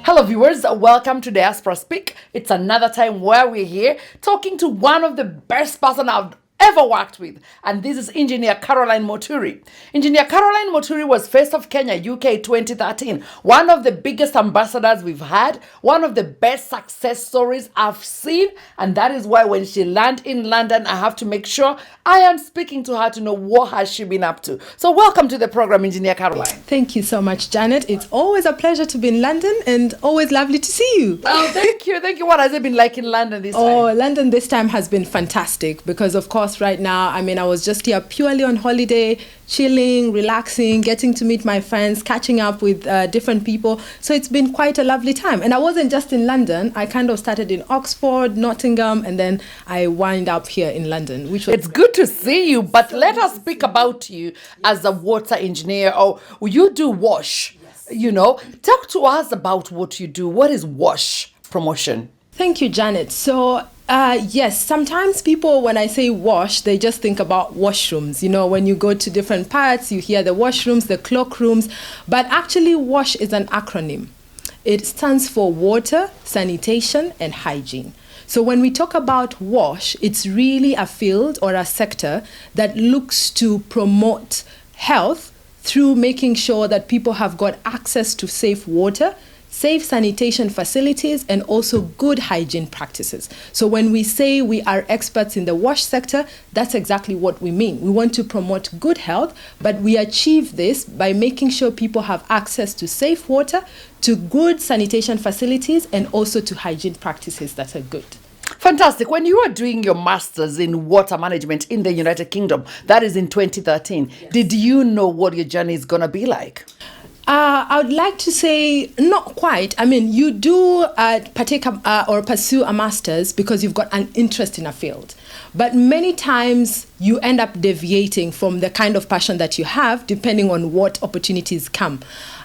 Hello viewers, welcome to Diaspora Speak. It's another time where we're here talking to one of the best person I've ever worked with, and this is Engineer Caroline Muturi. Engineer Caroline Muturi was Face of Kenya UK 2013, one of the biggest ambassadors we've had, one of the best success stories I've seen, and that is why when she landed in London, I have to make sure I am speaking to her to know what has she been up to. So welcome to the program, Engineer Caroline. Thank you so much, Janet. It's always a pleasure to be in London and always lovely to see you. Oh, thank you. Thank you. What has it been like in London this time? Oh, London this time has been fantastic because, of course, right now, I was just here purely on holiday, chilling, relaxing, getting to meet my friends, catching up with different people. So it's been quite a lovely time. And I wasn't just in London. I kind of started in Oxford, Nottingham, and then I wind up here in London, which was... It's good to see you, but let us speak about you as a water engineer. Oh, you do WASH, you know. Talk to us about what you do. What is WASH promotion? Thank you, Janet. So, yes, sometimes people, when I say wash, they just think about washrooms. You know, when you go to different parts, you hear the washrooms, the cloakrooms. But actually, WASH is an acronym. It stands for Water, Sanitation, and Hygiene. So when we talk about WASH, it's really a field or a sector that looks to promote health through making sure that people have got access to safe water, safe sanitation facilities, and also good hygiene practices. So when we say we are experts in the WASH sector, that's exactly what we mean. We want to promote good health, but we achieve this by making sure people have access to safe water, to good sanitation facilities, and also to hygiene practices that are good. Fantastic. When you were doing your master's in water management in the United Kingdom, that is in 2013, did you know what your journey is going to be like? I would like to say not quite. You do partake or pursue a master's because you've got an interest in a field. But many times you end up deviating from the kind of passion that you have depending on what opportunities come.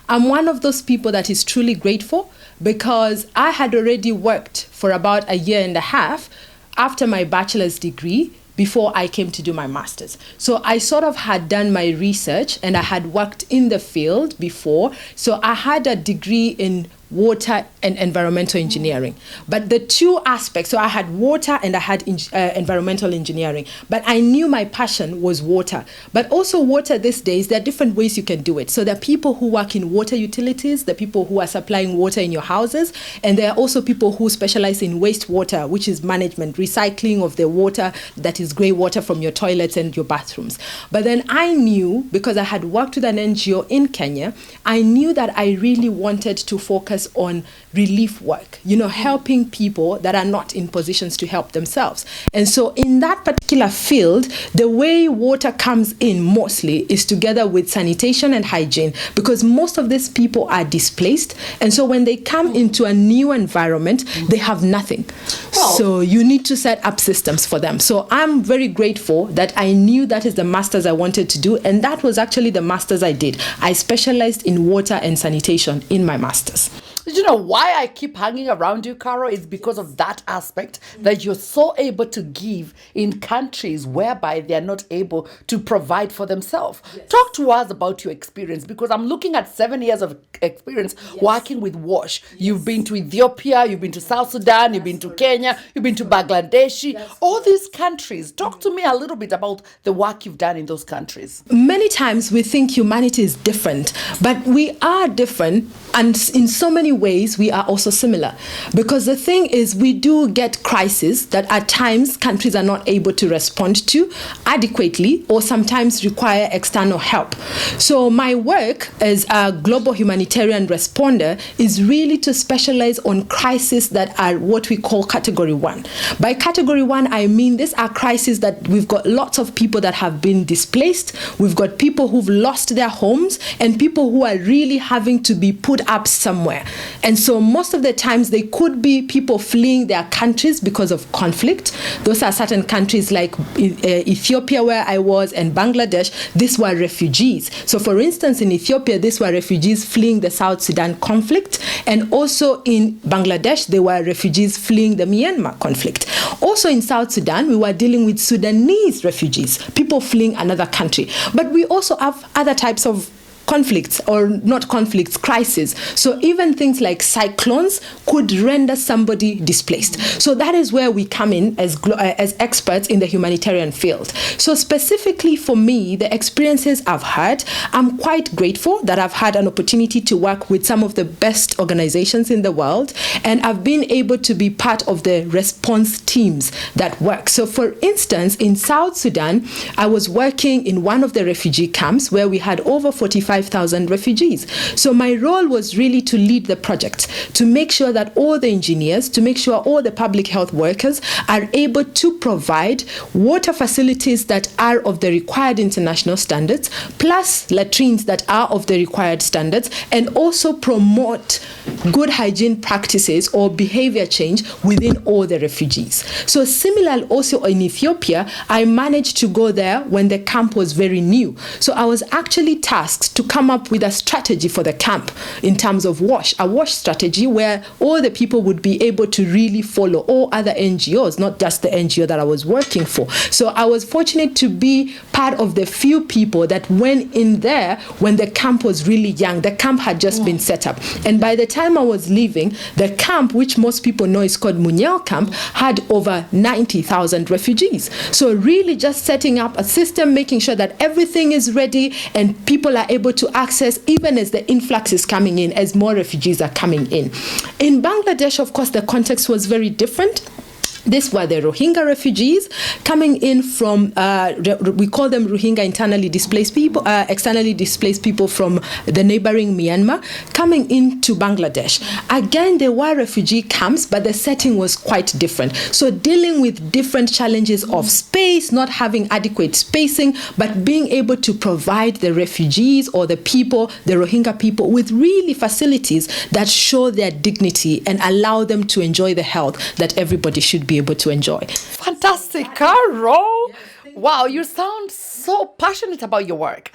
I'm one of those people that is truly grateful because I had already worked for about a year and a half after my bachelor's degree before I came to do my master's. So I sort of had done my research and I had worked in the field before. So I had a degree in water and environmental engineering. But the two aspects, so I had water and I had environmental engineering, but I knew my passion was water. But also water these days, there are different ways you can do it. So there are people who work in water utilities, the people who are supplying water in your houses, and there are also people who specialize in wastewater, which is management, recycling of the water that is grey water from your toilets and your bathrooms. But then I knew, because I had worked with an NGO in Kenya, I knew that I really wanted to focus on relief work, helping people that are not in positions to help themselves. And so in that particular field, the way water comes in mostly is together with sanitation and hygiene, because most of these people are displaced. And so when they come into a new environment, they have nothing. So you need to set up systems for them. So I'm very grateful that I knew that is the master's I wanted to do. And that was actually the master's I did. I specialized in water and sanitation in my master's. You know why I keep hanging around you, Caro, is because of that aspect that you're so able to give in countries whereby they're not able to provide for themselves. Yes. Talk to us about your experience, because I'm looking at 7 years of experience working with WASH. Yes. You've been to Ethiopia, you've been to South Sudan, you've been to Kenya, you've been to Bangladesh, all these countries. Talk to me a little bit about the work you've done in those countries. Many times we think humanity is different, but we are different, and in so many ways we are also similar, because the thing is we do get crises that at times countries are not able to respond to adequately or sometimes require external help. So my work as a global humanitarian responder is really to specialize on crises that are what we call category 1. By category 1, I mean these are crises that we've got lots of people that have been displaced, we've got people who've lost their homes, and people who are really having to be put up somewhere. And so most of the times they could be people fleeing their countries because of conflict. Those are certain countries like Ethiopia, where I was, and Bangladesh. These were refugees. So for instance, in Ethiopia, these were refugees fleeing the South Sudan conflict. And also in Bangladesh, they were refugees fleeing the Myanmar conflict. Also in South Sudan, we were dealing with Sudanese refugees, people fleeing another country. But we also have other types of conflicts, or not conflicts, crises. So even things like cyclones could render somebody displaced. So that is where we come in as experts in the humanitarian field. So specifically for me, the experiences I've had, I'm quite grateful that I've had an opportunity to work with some of the best organizations in the world, and I've been able to be part of the response teams that work. So for instance, in South Sudan, I was working in one of the refugee camps where we had over 45,000 refugees. So my role was really to lead the project, to make sure that all the engineers, to make sure all the public health workers are able to provide water facilities that are of the required international standards, plus latrines that are of the required standards, and also promote good hygiene practices or behavior change within all the refugees. So similarly, also in Ethiopia, I managed to go there when the camp was very new. So I was actually tasked to come up with a strategy for the camp in terms of a wash strategy where all the people would be able to really follow, all other NGOs, not just the NGO that I was working for. So I was fortunate to be part of the few people that went in there when the camp was really young. The camp had just been set up. And by the time I was leaving, the camp, which most people know is called Munyao Camp, had over 90,000 refugees. So really just setting up a system, making sure that everything is ready and people are able to access even as the influx is coming in, as more refugees are coming in. In Bangladesh, of course, the context was very different. These were the Rohingya refugees coming in from, we call them Rohingya externally displaced people from the neighboring Myanmar, coming into Bangladesh. Again, there were refugee camps, but the setting was quite different. So dealing with different challenges of space, not having adequate spacing, but being able to provide the refugees or the people, the Rohingya people, with really facilities that show their dignity and allow them to enjoy the health that everybody should be able to enjoy. Fantastic, Carol. Wow, you sound so passionate about your work.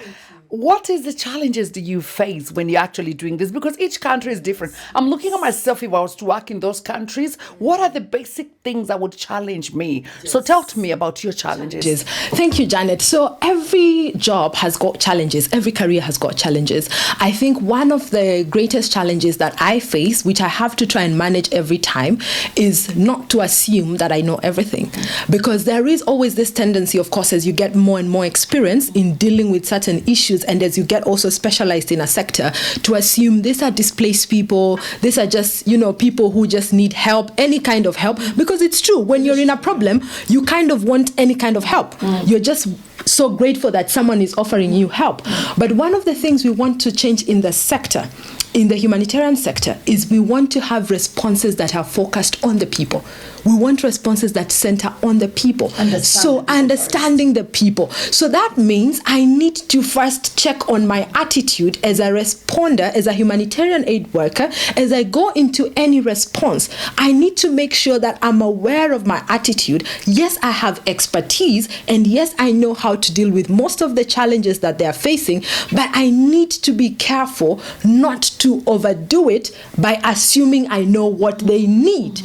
What is the challenges do you face when you're actually doing this? Because each country is different. I'm looking at myself if I was to work in those countries. What are the basic things that would challenge me? Yes. So tell to me about your challenges. Thank you, Janet. So every job has got challenges. Every career has got challenges. I think one of the greatest challenges that I face, which I have to try and manage every time, is not to assume that I know everything. Because there is always this tendency, of course, as you get more and more experience in dealing with certain issues, and as you get also specialized in a sector, to assume these are displaced people, these are just, people who just need help, any kind of help. Because it's true, when you're in a problem, you kind of want any kind of help. You're just so grateful that someone is offering you help. But one of the things we want to change in the sector, in the humanitarian sector, is we want to have responses that are focused on the people. We want responses that center on the people. Understanding the people. So that means I need to first check on my attitude as a responder, as a humanitarian aid worker. As I go into any response, I need to make sure that I'm aware of my attitude. Yes, I have expertise, and yes, I know how to deal with most of the challenges that they are facing, but I need to be careful not to overdo it by assuming I know what they need.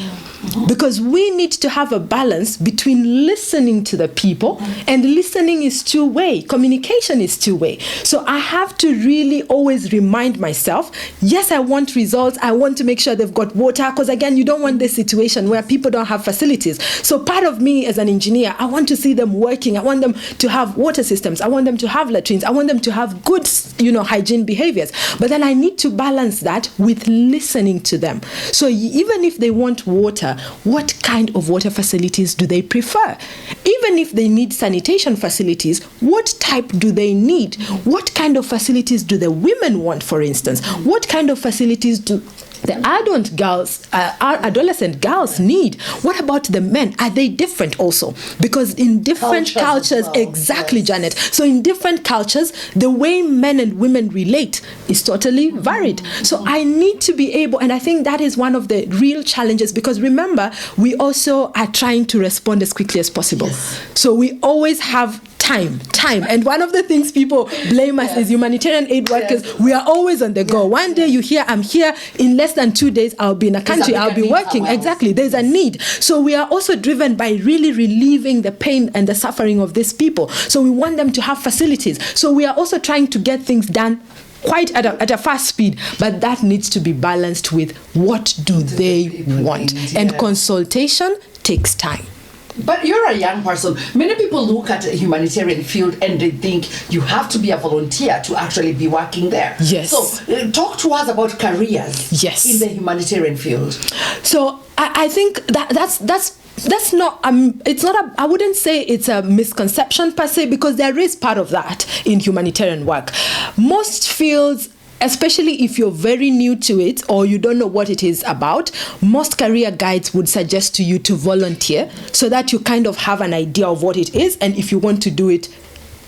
Because we need to have a balance between listening to the people, and listening is two-way, communication is two-way. So I have to really always remind myself, yes, I want results, I want to make sure they've got water, because again, you don't want this situation where people don't have facilities. So part of me as an engineer, I want to see them working, I want them to have water systems, I want them to have latrines, I want them to have good, hygiene behaviors. But then I need to balance that with listening to them. So even if they want water, what kind of water facilities do they prefer? Even if they need sanitation facilities, what type do they need? What kind of facilities do the women want, for instance? What kind of facilities do the adolescent girls need? What about the men? Are they different also? Because in different cultures well. Exactly, yes. Janet. So in different cultures, the way men and women relate is totally varied. So I need to be able, and I think that is one of the real challenges, because remember, we also are trying to respond as quickly as possible. Yes. So we always have time. And one of the things people blame us as humanitarian aid workers, we are always on the go. One day you hear, I'm here, in less than 2 days, I'll be in a country, I'll be working. Exactly, there's a need. So we are also driven by really relieving the pain and the suffering of these people. So we want them to have facilities. So we are also trying to get things done quite at a fast speed, but that needs to be balanced with what do they want. And consultation takes time. But you're a young person. Many people look at a humanitarian field and they think you have to be a volunteer to actually be working there. Yes. So talk to us about careers in the humanitarian field. So I think that's not it's not a, I wouldn't say it's a misconception per se, because there is part of that in humanitarian work. Most fields, especially if you're very new to it or you don't know what it is about, most career guides would suggest to you to volunteer so that you kind of have an idea of what it is and if you want to do it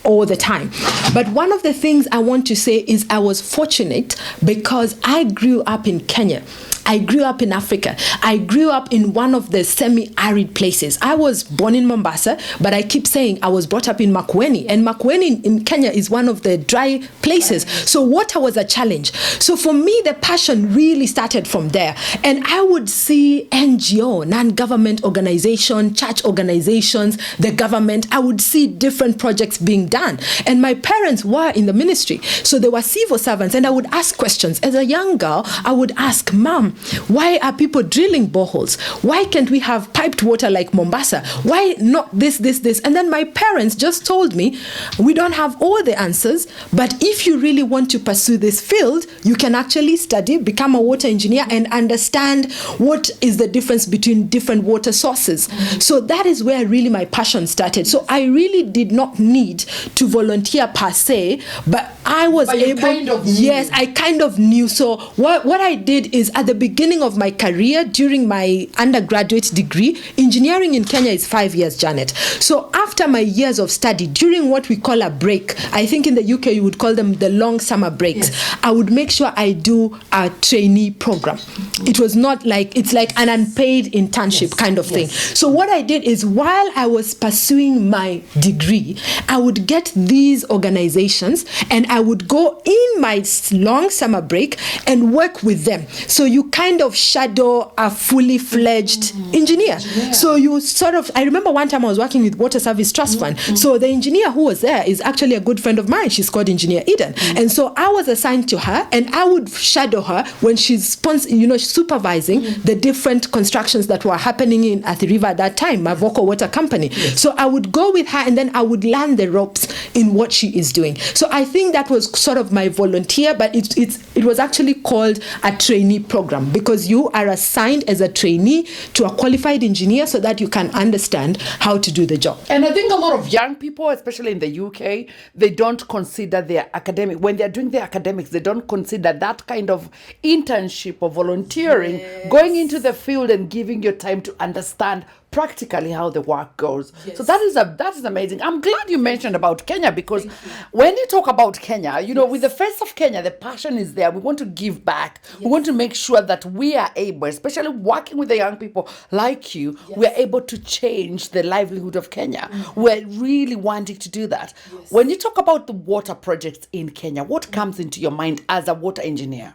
all the time. But one of the things I want to say is I was fortunate because I grew up in Kenya. I grew up in Africa. I grew up in one of the semi-arid places. I was born in Mombasa, but I keep saying I was brought up in Makueni. And Makueni in Kenya is one of the dry places. So water was a challenge. So for me, the passion really started from there. And I would see NGO, non-government organization, church organizations, the government. I would see different projects being done. And my parents were in the ministry. So they were civil servants. And I would ask questions. As a young girl, I would ask, Mom, why are people drilling boreholes? Why can't we have piped water like Mombasa? Why not this? And then my parents just told me, we don't have all the answers, but if you really want to pursue this field, you can actually study, become a water engineer, and understand what is the difference between different water sources. So that is where really my passion started. So I really did not need to volunteer per se, but I was able. Yes, I kind of knew. So what I did is at the beginning of my career, during my undergraduate degree, engineering in Kenya is 5 years, Janet. So after my years of study, during what we call a break, I think in the UK you would call them the long summer breaks, I would make sure I do a trainee program. It was not like, it's like an unpaid internship kind of thing. So what I did is while I was pursuing my degree, I would get these organizations and I would go in my long summer break and work with them. So you kind of shadow a fully fledged engineer. So you sort of, I remember one time I was working with Water Service Trust Fund. So the engineer who was there is actually a good friend of mine. She's called Engineer Eden. And so I was assigned to her and I would shadow her when she's supervising the different constructions that were happening at the river at that time, Mavoko Water Company. So I would go with her and then I would learn the ropes in what she is doing. So I think that was sort of my volunteer, but it was actually called a trainee program, because you are assigned as a trainee to a qualified engineer so that you can understand how to do the job. And I think a lot of young people, especially in the UK, they don't consider their academic, when they're doing their academics, they don't consider that kind of internship or volunteering, going into the field and giving your time to understand practically how the work goes. So that is amazing. I'm glad you mentioned about Kenya, because when you talk about Kenya, with the Face of Kenya, the passion is there. We want to give back. We want to make sure that we are able, especially working with the young people like you, we are able to change the livelihood of Kenya. We're really wanting to do that. When you talk about the water projects in Kenya, what comes into your mind as a water engineer?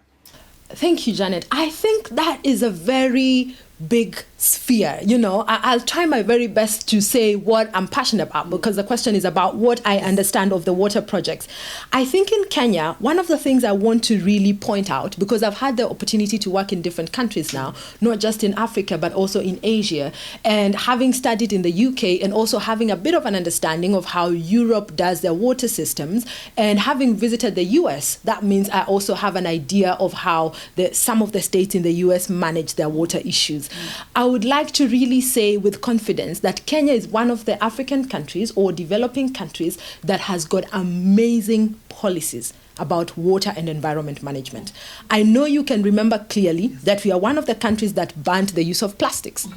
Thank you, Janet. I think that is a very big sphere. I'll try my very best to say what I'm passionate about, because the question is about what I understand of the water projects. I think in Kenya, one of the things I want to really point out, because I've had the opportunity to work in different countries now, not just in Africa, but also in Asia, and having studied in the UK and also having a bit of an understanding of how Europe does their water systems, and having visited the US, that means I also have an idea of how some of the states in the US manage their water issues. I would like to really say with confidence that Kenya is one of the African countries or developing countries that has got amazing policies about water and environment management. I know you can remember clearly that we are one of the countries that banned the use of plastics.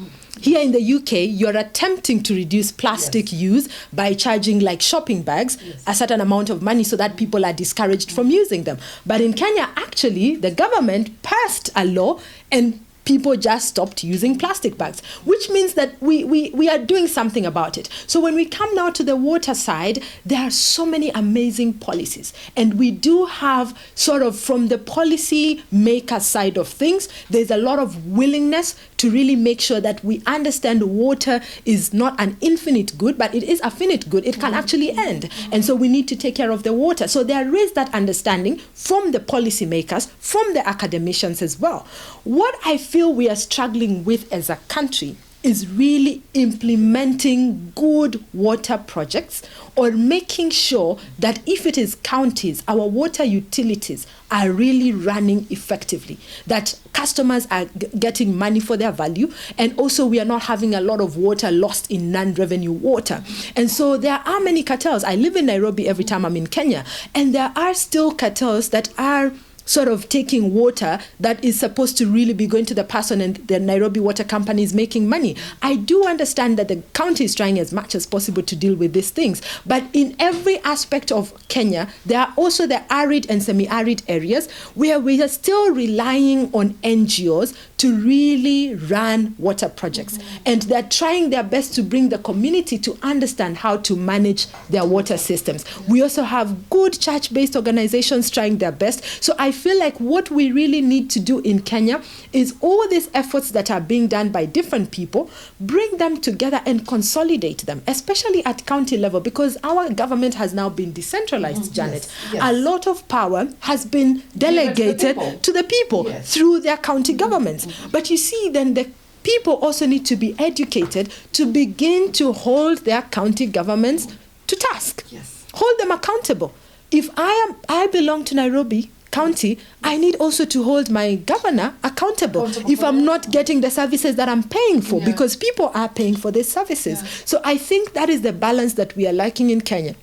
Here in the UK, you're attempting to reduce plastic use by charging like shopping bags a certain amount of money so that people are discouraged from using them. But in Kenya, actually, the government passed a law and people just stopped using plastic bags, which means that we are doing something about it. So when we come now to the water side, there are so many amazing policies. And we do have sort of from the policy maker side of things, there's a lot of willingness to really make sure that we understand water is not an infinite good, but it is a finite good. It can actually end. And so we need to take care of the water. So there is that understanding from the policymakers, from the academicians as well. What I feel we are struggling with as a country is really implementing good water projects or making sure that if it is counties, our water utilities are really running effectively, that customers are getting money for their value, and also we are not having a lot of water lost in non-revenue water. And so there are many cartels. I live in Nairobi every time I'm in Kenya, and there are still cartels that are sort of taking water that is supposed to really be going to the person, and the Nairobi Water Company is making money. I do understand that the county is trying as much as possible to deal with these things, but in every aspect of Kenya, there are also the arid and semi-arid areas where we are still relying on NGOs to really run water projects. And they're trying their best to bring the community to understand how to manage their water systems. We also have good church-based organizations trying their best. So I feel like what we really need to do in Kenya is all these efforts that are being done by different people, bring them together and consolidate them, especially at county level, because our government has now been decentralized, Janet. Yes. A lot of power has been delegated to the people through their county governments. But you see, then the people also need to be educated to begin to hold their county governments to task. Hold them accountable. If I belong to Nairobi County, I need also to hold my governor accountable if I'm not getting the services that I'm paying for, because people are paying for these services. So I think that is the balance that we are lacking in Kenya.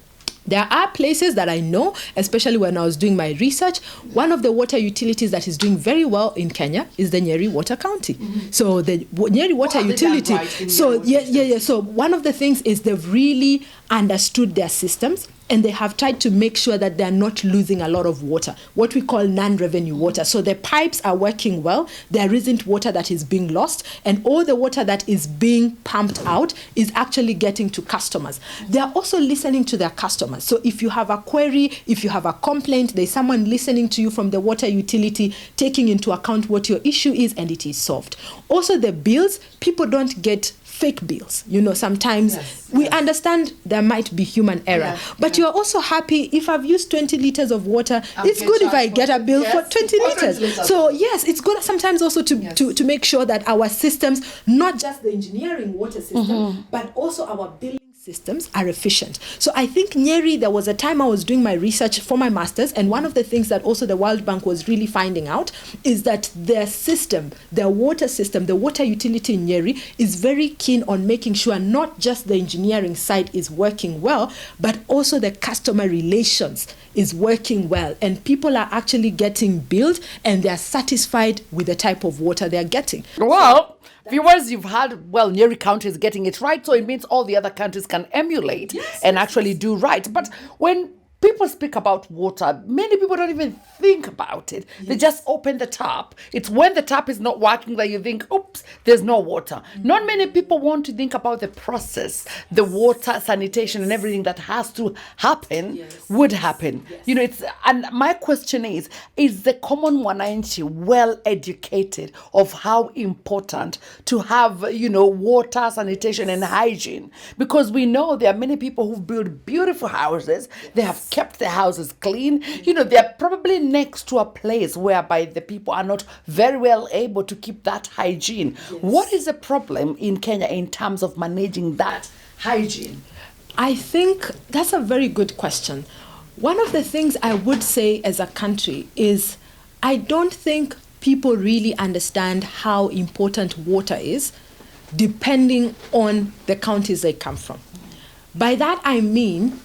There are places that I know, especially when I was doing my research, one of the water utilities that is doing very well in Kenya is the Nyeri Water County. So the Nyeri Water Utility, so one of the things is they've really understood their systems, and they have tried to make sure that they're not losing a lot of water, what we call non-revenue water. So the pipes are working well, there isn't water that is being lost, and all the water that is being pumped out is actually getting to customers. They're also listening to their customers. So if you have a query, if you have a complaint, there's someone listening to you from the water utility, taking into account what your issue is, and it is solved. Also the bills, people don't get fake bills. You know, sometimes we understand there might be human error, but you're also happy if I've used 20 liters of water, it's good if I get a bill for 20 liters. So yes, it's good sometimes also to make sure that our systems, not just the engineering water system, but also our billing systems are efficient. So I think Nyeri, there was a time I was doing my research for my master's, and one of the things that also the World Bank was really finding out is that their system, their water system, the water utility in Nyeri is very keen on making sure not just the engineering side is working well, but also the customer relations is working well, and people are actually getting billed and they're satisfied with the type of water they're getting. Well, viewers, you've heard, well, Nyeri County is getting it right, so it means all the other countries can emulate and actually do right. But when people speak about water, many people don't even think about it. They just open the tap. It's when the tap is not working that you think, oops, there's no water. Not many people want to think about the process, the water, sanitation, and everything that has to happen would happen. You know, and my question is the common Wananchi well educated of how important to have, you know, water, sanitation, and hygiene? Because we know there are many people who build beautiful houses. They have kept their houses clean. You know, they're probably next to a place whereby the people are not very well able to keep that hygiene. What is the problem in Kenya in terms of managing that hygiene? I think that's a very good question. One of the things I would say as a country is I don't think people really understand how important water is depending on the counties they come from. By that I mean,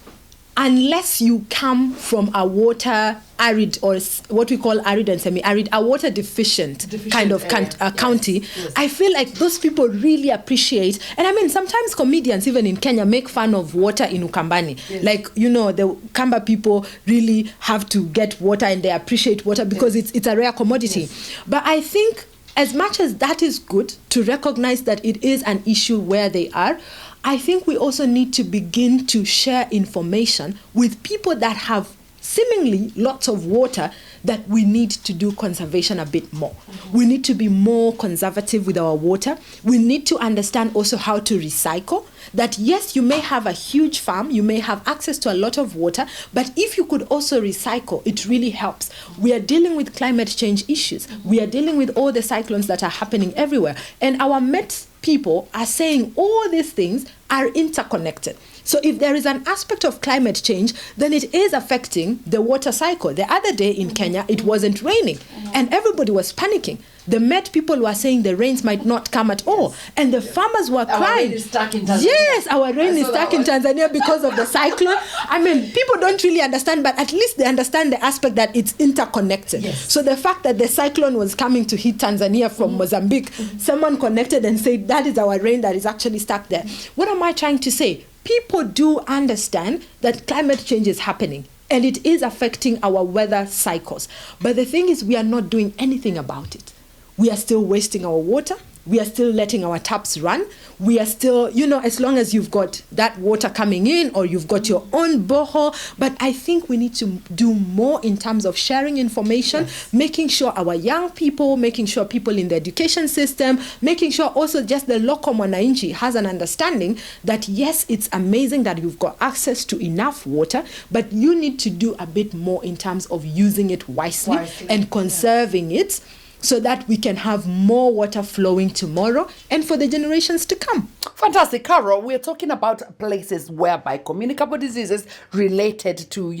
unless you come from a water arid, or what we call arid and semi-arid, a water deficient kind of county, I feel like those people really appreciate, and I mean sometimes comedians even in Kenya make fun of water in Ukambani. Like, you know, the Kamba people really have to get water and they appreciate water because it's a rare commodity. But I think as much as that is good to recognize that it is an issue where they are, I think we also need to begin to share information with people that have seemingly lots of water, that we need to do conservation a bit more. We need to be more conservative with our water. We need to understand also how to recycle. That yes, you may have a huge farm, you may have access to a lot of water, but if you could also recycle, it really helps. We are dealing with climate change issues. We are dealing with all the cyclones that are happening everywhere. And our Met people are saying all these things are interconnected. So if there is an aspect of climate change, then it is affecting the water cycle. The other day in Kenya, it wasn't raining, and everybody was panicking. The Met people were saying the rains might not come at all, and the farmers were crying. Our rain is stuck in Tanzania. Yes, our rain is stuck in Tanzania because of the cyclone. I mean, people don't really understand, but at least they understand the aspect that it's interconnected. Yes. So the fact that the cyclone was coming to hit Tanzania from Mozambique, someone connected and said that is our rain that is actually stuck there. What am I trying to say? People do understand that climate change is happening and it is affecting our weather cycles. But the thing is, we are not doing anything about it. We are still wasting our water. We are still letting our taps run. We are still, as long as you've got that water coming in or you've got your own borehole. But I think we need to do more in terms of sharing information, making sure our young people, making sure people in the education system, making sure also just the local mwananchi has an understanding that yes, it's amazing that you've got access to enough water, but you need to do a bit more in terms of using it wisely. And conserving it, so that we can have more water flowing tomorrow and for the generations to come. Fantastic. Carol, we're talking about places whereby communicable diseases related to,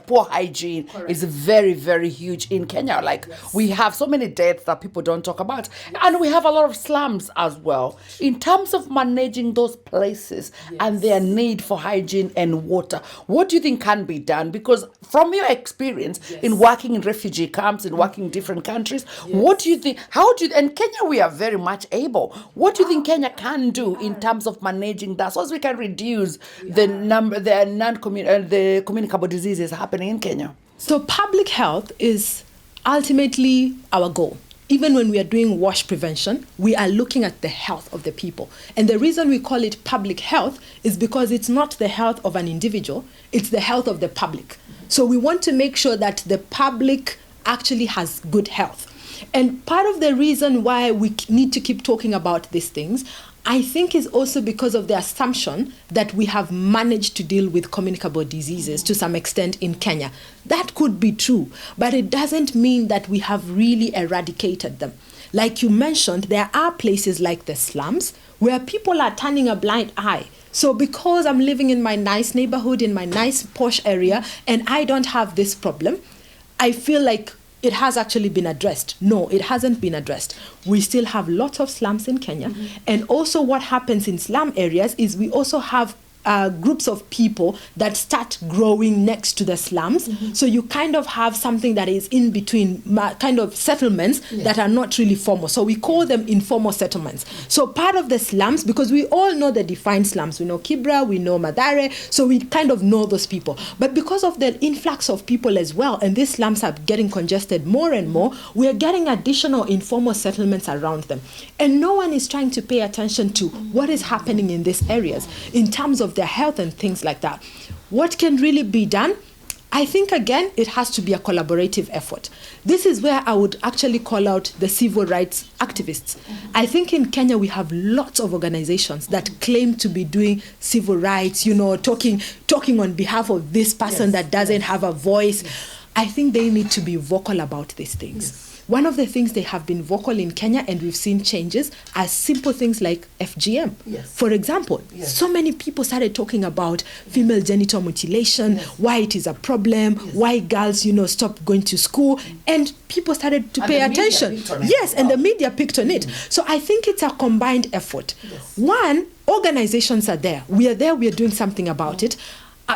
poor hygiene is very, very huge in Kenya. We have so many deaths that people don't talk about. And we have a lot of slums as well. In terms of managing those places and their need for hygiene and water, what do you think can be done? Because from your experience in working in refugee camps, in working in different countries, what do you think, and Kenya, we are very much able. What do you think Kenya can do in terms of managing that so as we can reduce the communicable diseases happening in Kenya? So public health is ultimately our goal. Even when we are doing wash prevention, we are looking at the health of the people. And the reason we call it public health is because it's not the health of an individual, it's the health of the public. So we want to make sure that the public actually has good health. And part of the reason why we need to keep talking about these things, I think, is also because of the assumption that we have managed to deal with communicable diseases to some extent in Kenya. That could be true, but it doesn't mean that we have really eradicated them. Like you mentioned, there are places like the slums where people are turning a blind eye. So because I'm living in my nice neighborhood, in my nice posh area, and I don't have this problem, I feel like it has actually been addressed. No, it hasn't been addressed. We still have lots of slums in Kenya. And also what happens in slum areas is we also have groups of people that start growing next to the slums. So you kind of have something that is in between kind of settlements that are not really formal. So we call them informal settlements. So part of the slums, because we all know the defined slums. We know Kibra, we know Madare, so we kind of know those people. But because of the influx of people as well, and these slums are getting congested more and more, we are getting additional informal settlements around them. And no one is trying to pay attention to what is happening in these areas in terms of their health and things like that. What can really be done? I think, again, it has to be a collaborative effort. This is where I would actually call out the civil rights activists. I think in Kenya we have lots of organizations that claim to be doing civil rights, talking on behalf of this person that doesn't have a voice. I think they need to be vocal about these things. One of the things they have been vocal in Kenya, and we've seen changes, are simple things like FGM. For example, so many people started talking about female genital mutilation, why it is a problem, why girls, stop going to school, and people started to pay attention. And the media picked on it. So I think it's a combined effort. One, organizations are there. We are there, we are doing something about it.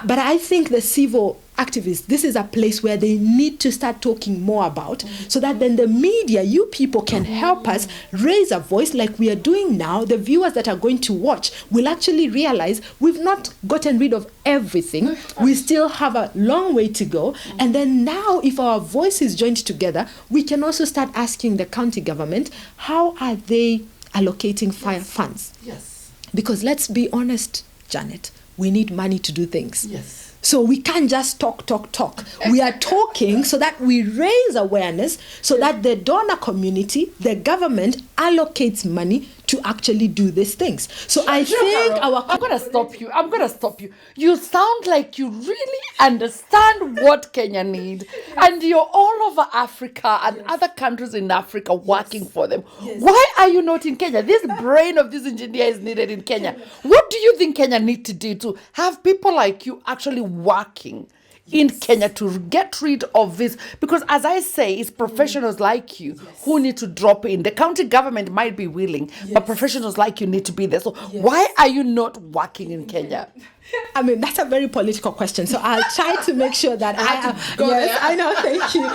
But I think the civil activists, this is a place where they need to start talking more about, so that then the media, you people, can help us raise a voice like we are doing now. The viewers that are going to watch will actually realize we've not gotten rid of everything. We still have a long way to go. And then now, if our voice is joined together, we can also start asking the county government, how are they allocating fire funds? Yes. Because let's be honest, Janet, we need money to do things. Yes. So we can't just talk. We are talking so that we raise awareness, so that the donor community, the government, allocates money to actually do these things. So I think I'm going to stop you. You sound like you really understand what Kenya needs. And you're all over Africa and other countries in Africa working for them. Why are you not in Kenya? This brain of this engineer is needed in Kenya. What do you think Kenya needs to do to have people like you actually working in Kenya to get rid of this? Because as I say, it's professionals like you who need to drop in. The county government might be willing, but professionals like you need to be there. So why are you not working in Kenya? I mean, that's a very political question. So I'll try to make sure that I know, thank you.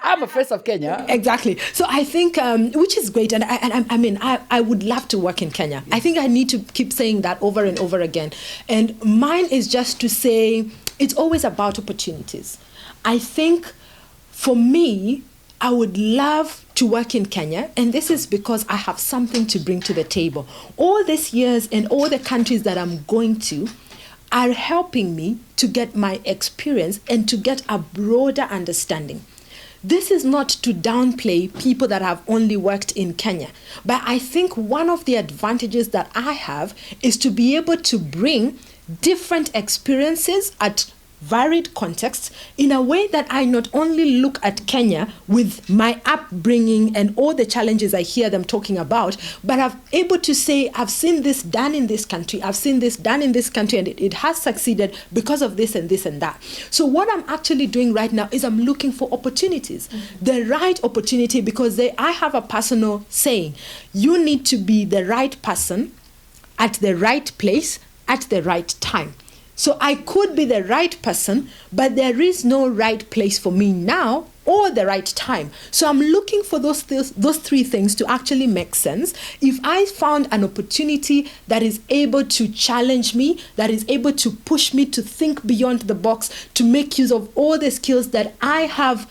I'm a face of Kenya. Exactly. So I think, which is great. And I would love to work in Kenya. I think I need to keep saying that over and over again. And mine is just to say, it's always about opportunities. I think for me, I would love to work in Kenya, and this is because I have something to bring to the table. All these years and all the countries that I'm going to are helping me to get my experience and to get a broader understanding. This is not to downplay people that have only worked in Kenya, but I think one of the advantages that I have is to be able to bring different experiences at varied contexts in a way that I not only look at Kenya with my upbringing and all the challenges I hear them talking about, but I'm able to say, I've seen this done in this country, I've seen this done in this country, and it has succeeded because of this and this and that. So what I'm actually doing right now is I'm looking for opportunities, the right opportunity, because I have a personal saying, you need to be the right person at the right place at the right time. So I could be the right person, but there is no right place for me now or the right time. So I'm looking for those three things to actually make sense. If I found an opportunity that is able to challenge me, that is able to push me to think beyond the box, to make use of all the skills that I have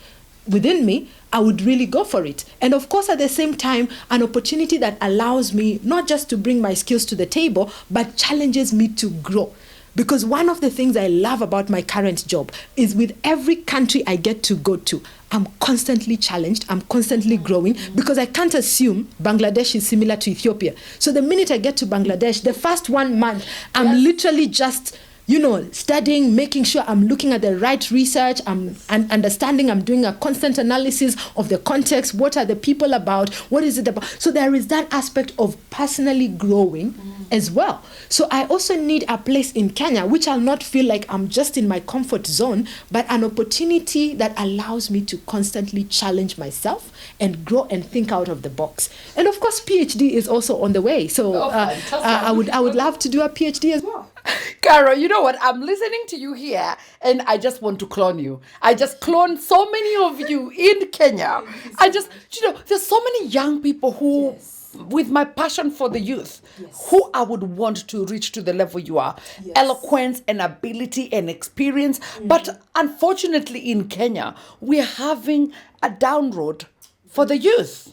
within me, I would really go for it. And of course, at the same time, an opportunity that allows me not just to bring my skills to the table, but challenges me to grow. Because one of the things I love about my current job is with every country I get to go to, I'm constantly challenged, I'm constantly growing, because I can't assume Bangladesh is similar to Ethiopia. So the minute I get to Bangladesh, the first 1 month, I'm literally just studying, making sure I'm looking at the right research, I'm understanding, I'm doing a constant analysis of the context, what are the people about, what is it about. So there is that aspect of personally growing as well. So I also need a place in Kenya, which I'll not feel like I'm just in my comfort zone, but an opportunity that allows me to constantly challenge myself and grow and think out of the box. And of course, PhD is also on the way. So I would love to do a PhD as well. Carol, you know what? I'm listening to you here and I just want to clone you. I just clone so many of you in Kenya. There's so many young people who, with my passion for the youth, who I would want to reach to the level you are. Eloquence and ability and experience. But unfortunately in Kenya, we're having a down road for the youth.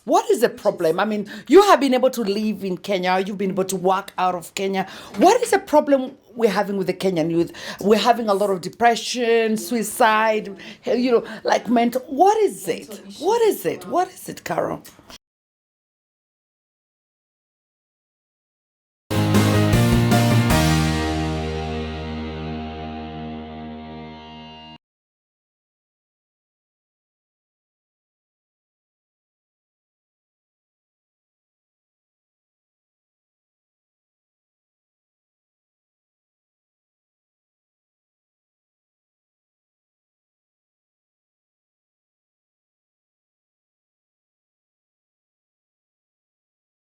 What is the problem? I mean, you have been able to live in Kenya. You've been able to work out of Kenya. What is the problem we're having with the Kenyan youth? We're having a lot of depression, suicide, like mental. What is it? What is it, Carol?